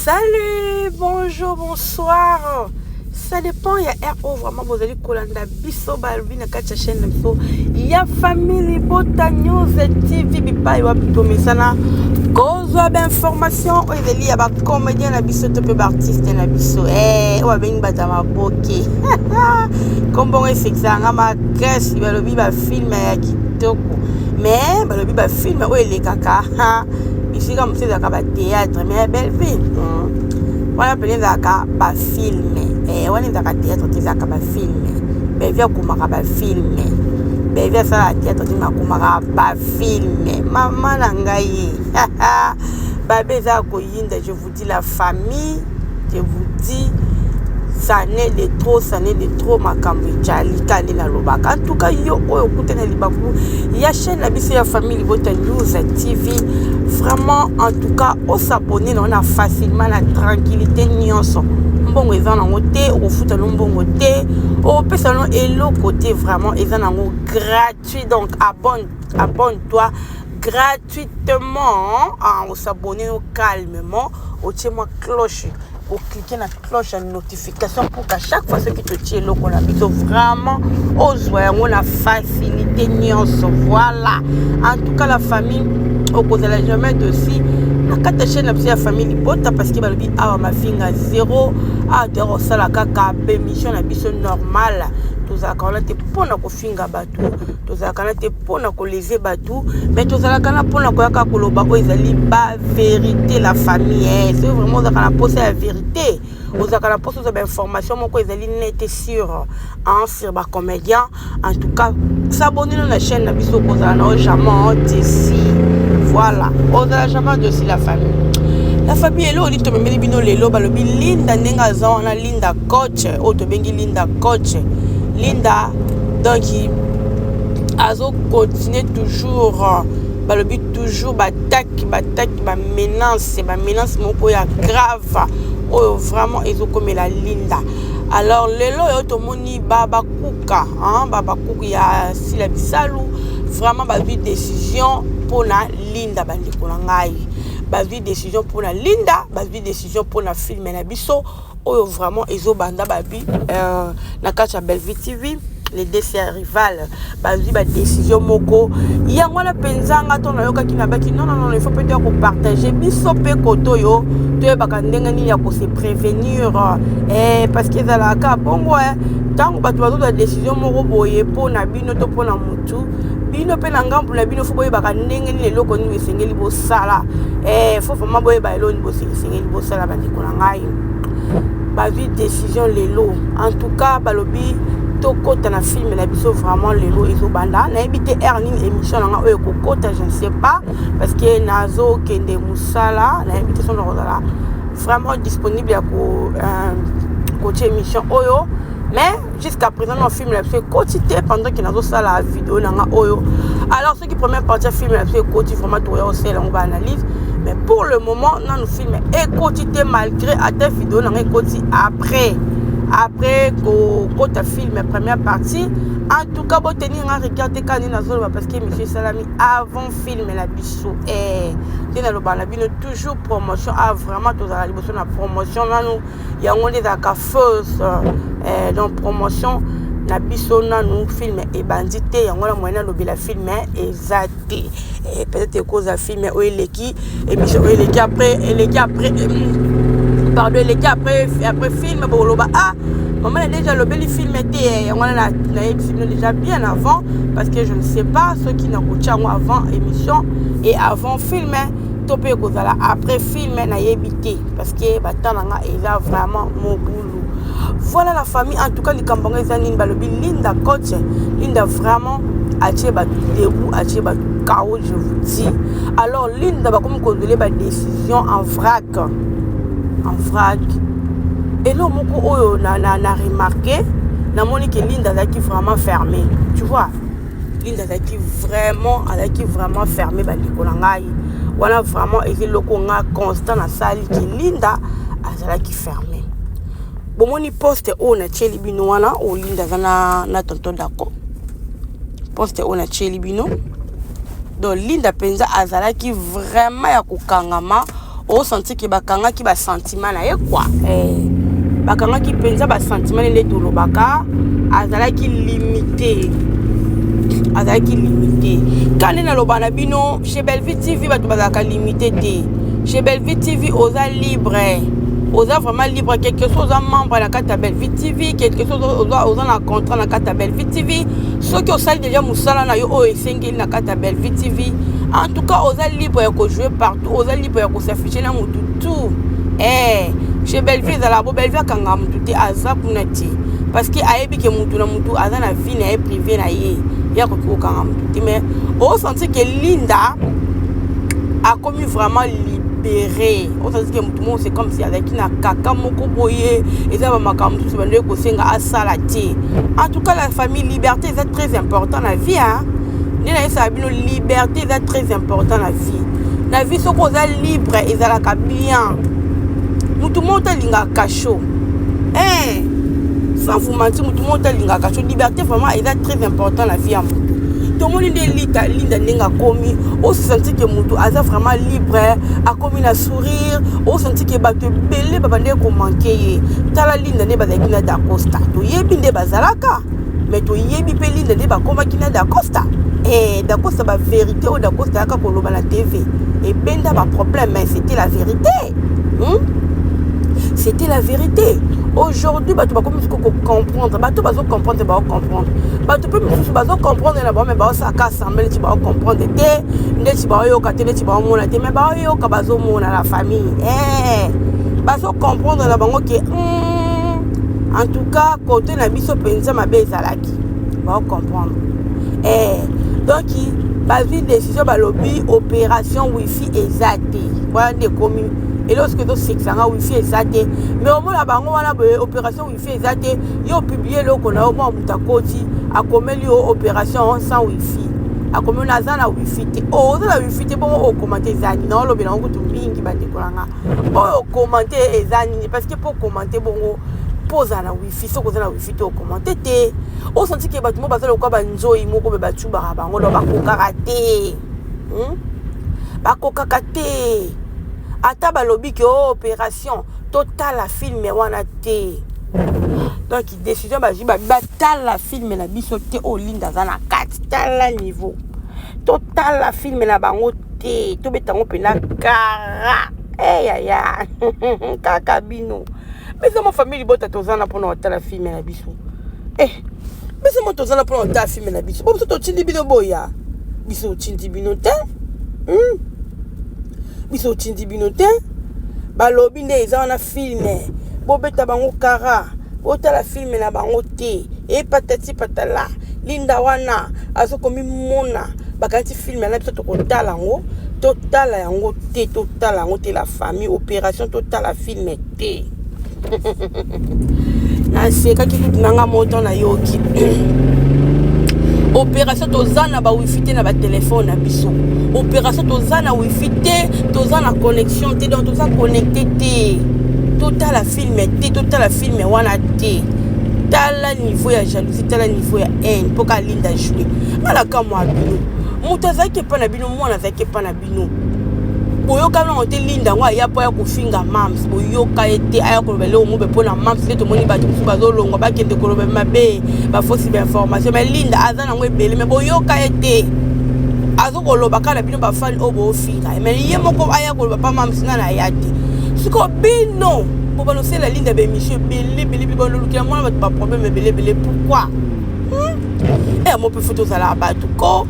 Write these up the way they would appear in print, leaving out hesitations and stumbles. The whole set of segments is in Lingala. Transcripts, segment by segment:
Salut, bonjour, bonsoir. Ça dépend, il y a RO vraiment, vous allez colanda biso balbi na kacha chaîne biso. Il y a famille Bota News TV bipa yo abitomi sana. Cause web information, il y a des comédiens na biso to pe artiste na biso. Wa ben bata maboke. Comme bon c'est ça ngama casse balobi ba film ya kitoko. Mais balobi ba film o ele kaka. Ici comme c'est un théâtre mais belle vie. Voilà plein d'aka ba film. On est dans le théâtre qui est un film. Mais viens comment ba film. Mais viens ça la théâtre qui m'a comment ba film. Maman nangai. Babeza koyinda, je vous dis la famille, je vous dis ça n'est de trop makambo chali kali na lobaka. En tout cas yo oyo kutena libaku ya chaîne la biso ya famille Bota News TV. Vraiment en tout cas on s'abonner on a facilement la tranquillité nyonso. Mbongo eza nango te ofuta no mbongo te o pesa no elo côté vraiment eza nango gratuit, donc abonne-toi gratuitement on s'abonner calmement au moi cloche ou cliquer la cloche de notification pour qu'à chaque fois ce qui te tient là qu'on a mis vraiment aux joies on a facilité nyonso. Voilà en tout cas la famille au cause la jamais aussi la carte chaîne la famille Bota parce que balobi ah ma fille à 0 à 0 ça la kaka émission la biso normale tozalaka te pona kofinga batu tozalaka te pona koleze batu mais tozalaka na pona koyaka koloba o ezali ba vérité la famille c'est vraiment ozalaka na poser la vérité ozalaka na poser ba information moko ezali net sur sur ba comédien. En tout cas s'abonner dans la chaîne na biso kozala na jamais d'ici. Voilà ozala jamais d'ici la famille. La famille elo li to memeli bino lelo balobi Linda ndenga za na Linda coach o to bengi Linda coach. Linda donc azo continue toujours balobi toujours battaque ba menace moko ya grave o vraiment ezo comme la Linda. Alors lelo yo to moni baba kuka ya sila bisalu vraiment ba vie décision pour na Linda bandiko na ngai ba vie décision pour na Linda ba vie décision pour na film na biso oyo vraiment ezo banda babi na kacha Bellevue TV les décès rival babi ba décision moko yango na penzanga to na yoka kina baki non il faut peut-être ko partager biso pe koto yo to ba kandenga ni ya ko se prévenir parce que za la ka bongo tant ba to ba décision moko boye po na bino to po na mutu bino pe na ngambu na bino fo boye ba kandenga ni leloko ni esengeli bo sala faut vraiment boye ba eloni bo sengeli bo sala ba ndiko na ngai ba vie décision lelo. En tout cas balobi toko na film la biso vraiment lelo ezo banda na ebité ni émission na oyo kokota je ne sais pas parce que nazo kende musala na invitation na rozala vraiment disponible ya ko coacher émission oyo mais jusqu'à présent on film la biso quotidien pendant que nazo sala vidéo na oyo. Alors ce qui première partie film la biso quotidien vraiment to ya osela on va analyse. Mais pour le moment, nous filmons écoutez malgré à des vidéos, nous écoutez après qu'on a filmé la première partie. En tout cas, vous tenir à regarder quand nous avons parce que M. Salami avant film la biso nous avons toujours promotion vraiment tout ça la promotion là nous il y a on des fausse donc promotion na biso na nous film et bandité yango la moyen lobi la film exacté et peut-être cause à film o eleki et biso o eleki après pardon eleki après film bo loba maman a déjà lobé le film était yango na film déjà bien avant parce que je ne sais pas ceux qui n'ont pas avant émission et avant film topé cause là après film na yebité parce que batananga il a vraiment mon boulot. Voilà la famille, en tout cas les Kambanga Zanine balobi Linda coach, Linda vraiment atie ba debout, atie ba chaos je vous dis. Alors Linda va comme condoler ba décision en vrac. Et là moko oyo na remarqué, na moni que Linda là qui vraiment fermé. Tu vois? Linda là qui vraiment fermé ba likonangai. Voilà vraiment et loko nga constant na salle que Linda azala qui fermé. Bomoni poste o na cheli bino wana o Linda na tonton dako poste o na cheli bino donc Linda penza azala ki vraiment ya kokangama au senti que bakanga qui ba sentiment na ye quoi bakanga qui pensa ba sentiment les tolo baka azala qui limité quand na lo bana bino chez Bellevue TV ba to bazaka limité té chez Bellevue TV oza libre oza vraiment libre quelque chose en membre na kata Bellevue TV quelque chose oza na contrat na kata Bellevue TV ce que osali déjà musala na yo o esengeli na kata Bellevue TV en tout cas oza libre ya ko jouer partout oza libre ya ko s'afficher na mutu tout chez Bellevue za la bo Bellevue kanga mutu te aza kuna ti parce que ayebi ke mutu na mutu aza na vie na privé na ye ya ko kanga mutu te mais o senti que Linda a commis vraiment libéré on senti que mutu mo c'est comme si avec na kaka moko boye et ça va makambu tout bande ko senga asala ti en tout cas la famille liberté c'est très important la vie Nina esa bino liberté c'est très important la vie. La vie so ko za libre ezalaka bien. Mutu monta linga kacho. Sans vous mentir mutu monta linga kacho liberté vraiment est très important la vie en mutu. Tout le monde est linda linga komi, on senti que mutu aza vraiment libre, a komi na sourire, on senti que bato belé babande ko manquer. Tala linda ne bazaki na da costa. To yebi nde bazalaka. Mais to yebi pe linda ne ba koma kina da costa. D'accord, c'est la vérité, ou d'accord, c'est la TV. Et ben, il y a un problème, mais c'était la vérité. C'était la vérité. Aujourd'hui, tu vas comprendre. Tu vas comprendre, tu vas comprendre. Tu peux comprendre, mais ça casse, tu vas comprendre. Tu vas la famille. Tu vas comprendre, en tout cas, côté na biso penza mabe zalaki. Tu vas comprendre. Donc, il y décision de lobby opération Wi-Fi exacte. Voilà des communes. Et lorsque tu sais que ça Wi-Fi exacte, mais au moins la opération Wi-Fi exacte, ils ont publié le qu'on a au moins Moutakoti, à combien il y a opération sans Wi-Fi. À combien on a la Wi-Fi. Oh, la Wi-Fi, c'est bon, on commente Zani. Non, le bilan, on qui va décoller. Bon, commenter Zani, parce que pour commenter, bon, pose na Wi-Fi, so koza na Wi-Fi to commenter te. O senti que batu mo bazalo kwa banzoi moko be batu ba bango lo bakokaka te. Bakokaka te. Ata balobi ke opération totale la film wana te. Donc décision ba jiba batal la film na biso te o linda za na 4 tala niveau. Total la film na bango te. To betango pe na kara. Ya. Kaka bino. Mais c'est ma famille qui est pour nous la film na biso. Mais c'est moi tozana pour nous la film na biso. Bon, to tindi bino boya. Biso tindi bino te. Biso tindi bino te. Ba lobi nde eza na film. Bo beta bango kara. Bo ta la film na bango te. Et patati patala. Linda wana azo komi mona. Bakati film na biso to kotala ngo. Total yango te, total yango te la famille opération total la film te. Na seka ki nanga moto na yoki opération tozana ba wifi te na ba téléphone na biso opération tozana wifi te tozana connexion te donc toza connecté te total la film te total la film wana te tala niveau ya jalousie tala niveau ya haine poka linda jouer ala kama bino muta zaki pa na bino mwana zaki pa na bino boyoka na hotel linda ngwa ya po ya kufinga mams boyoka ete aya ko bele o mobe pona mams le to moni ba tsu ba zolongo ba kende ko lobe mabe ba fosi ba information mais linda azana ngwe bele mais boyoka ete azo ko loba kana bino ba fan o bo finga mais ye moko aya ko ba mams na ya te siko bino bo ba no c'est la linda be monsieur bele ba no lukia mwana ba problème bele pourquoi mo pe photo za la ba tout ko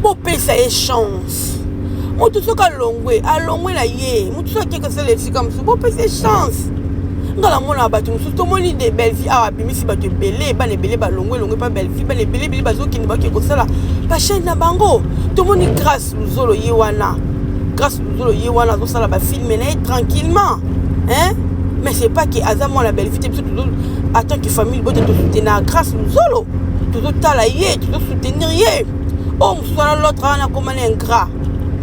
bo pesa e chance. Mutu soka longwe, alongwe na ye. Mutu soka quelque chose les comme ça. Bon, c'est chance. Ngala mona batu musu to moni de belle vie a bimisi batu belé, ba ne belé ba longwe pas belle vie, ba ne belé ba zo ki ba ke ko sala. Ba chaîne na bango. To moni grâce luzolo ye wana. Grâce luzolo ye wana zo sala ba filmer na tranquillement. Mais c'est pas que azamo la belle vie tout en tant que famille bote to soutenir grâce luzolo. Tout tala ye, tout soutenir ye. Oh, musuala l'autre ana comme un ingrat.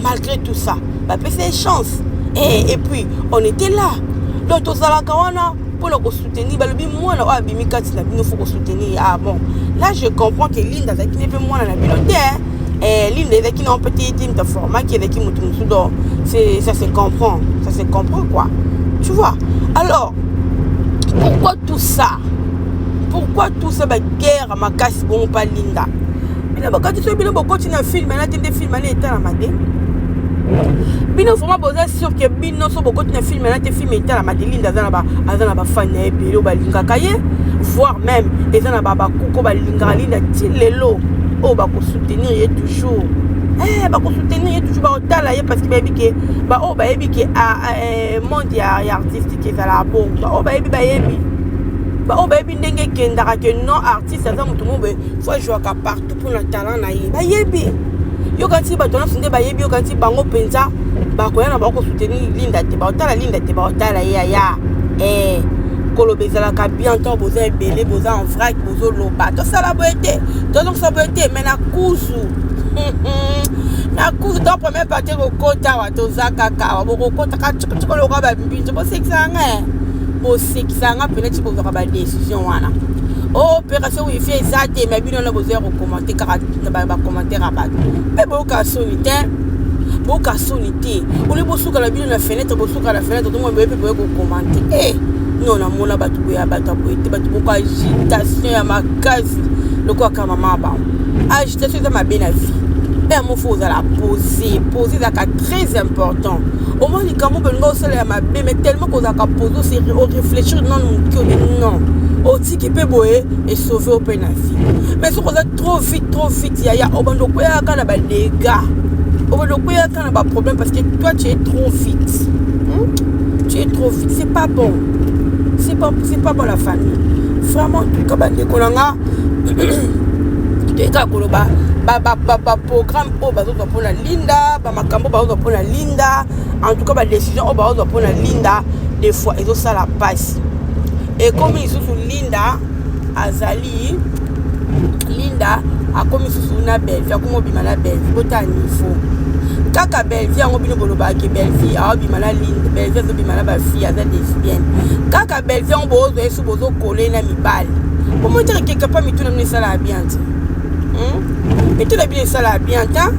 Malgré tout ça, bah c'est chance. Et puis, on était là. Donc, aux Alakawana, pour le soutenir, bah le bim moi là, ah bimika tu il faut soutenir. Ah bon, là je comprends que Linda qui n'est pas moi dans la bibliothèque. Linda qui n'a pas été de format qui est qui moutou dans ça se comprend. Ça se comprend, quoi. Tu vois? Alors, pourquoi tout ça? Pourquoi tout ça, guerre, ma casse, bon, pas linda? Quand tu continues à filmer, tu filmes, tu es à Madé. Bino vraiment besoin sûr que bino so beaucoup de films là te film était la Madeline dans la fan et belo balinga kaye voire même et dans la baba kuko balinga linda tilelo oh ba ko soutenir et toujours ba ko soutenir toujours ba otala ye parce que ba biki ba oh ba biki mondial artistique et la bon ba oh ba yebi ba oh ba yebi ndenge kendaka que non artiste ça mutu mo be faut jouer partout pour le talent na ye ba yebi yo kanti bato na sunde ba yebi yo kanti bango penza ba ko yana ba ko soutenir linda te ba otala ya kolobezala ka bien temps boza ebele boza en vrac bozo loba to sala boete to donc ça boete mais na kusu dans première partie au kota wa to zakaka bo kota ka tiko lo ka ba mbinzo bo sekisanga peut-être bozo ka ba décision wana opération où il fait ça mais bino na bozo recommander ka ba commentaire à ba pe bo ka sonité on est beau la bino na fenêtre tout monde peut commenter non na mona batu ya batu poete batu ko agitation ya makazi lokwa kama mama agitation za mabena vie et mon faut la poser ça très important au moins ni comme que ngo sala ya mabe mais tellement qu'on a poser c'est réfléchir non au ti qui peut boyer et sauver au penafi mais ce qu'on a trop vite ya obando ko ya kana ba dégâts obando ko ya kana ba problème parce que toi tu es trop vite c'est pas bon. C'est pas bon la famille. Vraiment, comme on dit qu'on a programme pour la Linda, pour la Linda, en tout cas la décision pour la Linda, des fois ils ont ça la passe. Et comme ils sont sur Linda, Azali, Linda a comme ils sont sur una belle, il y a comme bimala belle, autant niveau. Kaka belle vie en bino boloba ke belle vie a bimala Linda, belle vie bimala ba fille à des lesbiennes. Kaka belle vie en bozo et sous bozo collé na mi balle. Pour me dire que capable mi tout na ça la bien. Mais tout la bien ça la bien ta.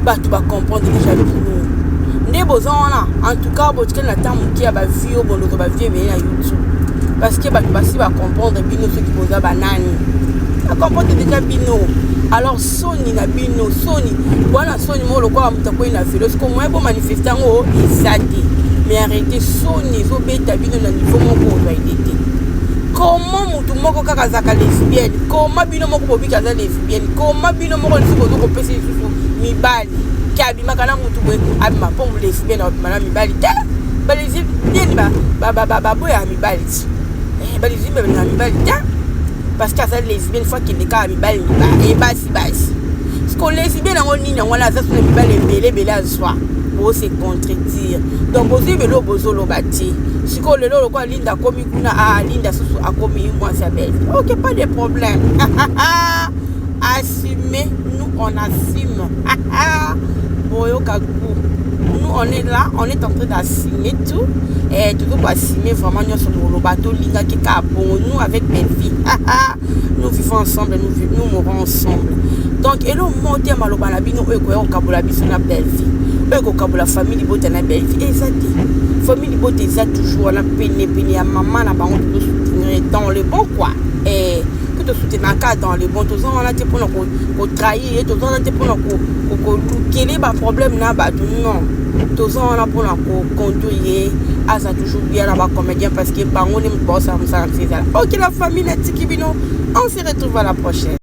Bah tu vas comprendre déjà le nous. Né bozo là, en tout cas bo tika na temps qui a ba vie au bolo ba vie mais na YouTube. Parce que bah tu vas si va comprendre bino ce qui boza banane. Ça comprendre déjà bino. Alors Sony na bino Sony voilà Sony mo lokwa mutako ina vélo ce qu'on mo manifestant o isati mais arrêtez Sony zo beta bino na niveau moko va idete comment mutu moko kaka zaka lesbienne comment bino moko bobika za lesbienne comment bino moko nsuko zo kopesa isusu mibali kabi makana mutu bwe abi mapombo lesbienne abi mana mibali te ba lesbienne ba boya mibali ba lesbienne ba mibali te parce que ça lesbienne fois qu'il est quand même belle et basi ce qu'on lesbienne on ni on la ça sur belle belle à soi pour se contredire donc bozo belo bozo lo bati ce qu'on le lo quoi Linda comme kuna Linda sous a comme moi ça belle OK pas de problème assumer nous on assume boyo kaku nous on est là on est en train d'assumer tout et tout pour assumer vraiment nous sur le bateau linga qui bon nous avec belle vie nous vivons ensemble nous mourons ensemble donc et le monter maloba na bino e ko kabula biso na belle vie e ko kabula famille bote na belle vie exact famille bote ça toujours na peine ya maman na bango tout soutenir dans le bon quoi et que te soutenir dans le bon tous on a été pour nous trahir tous on a été pour nous quel est le problème na ba non tous on a pour nous conduire à ça toujours bien là-bas comédien parce que bango ne me bosse ça OK la famille na tikibino on se retrouve à la prochaine.